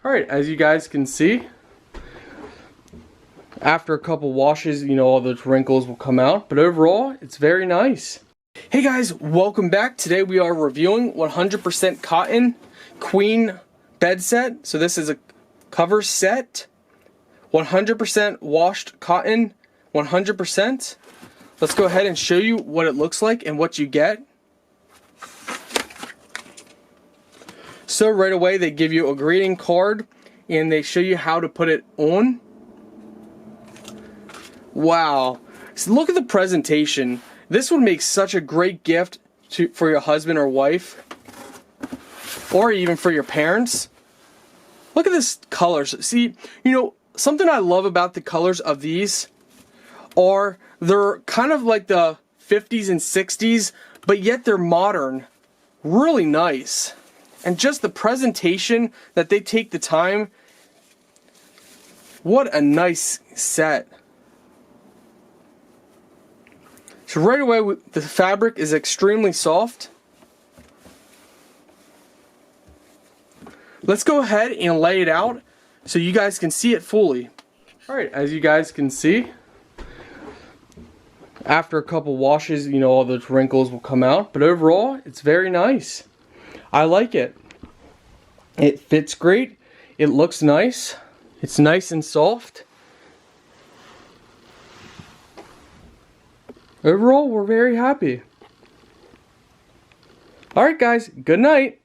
Alright, as you guys can see, after a couple washes, all those wrinkles will come out, but overall, it's very nice. Hey guys, welcome back. Today we are reviewing 100% cotton queen bed set. So this is a cover set, 100% washed cotton, 100%. Let's go ahead and show you what it looks like and what you get. So right away they give you a greeting card and they show you how to put it on. Wow, so look at the presentation. This would make such a great gift for your husband or wife, or even for your parents. Look at this colors. See, something I love about the colors of these are they're kind of like the 50s and 60s, but yet they're modern. Really nice. And just the presentation that they take the time. What a nice set. So right away, the fabric is extremely soft. Let's go ahead and lay it out so you guys can see it fully. Alright, as you guys can see, after a couple washes, all those wrinkles will come out, but overall, it's very nice. I like it. It fits great. It looks nice. It's nice and soft. Overall, we're very happy. Alright guys, good night.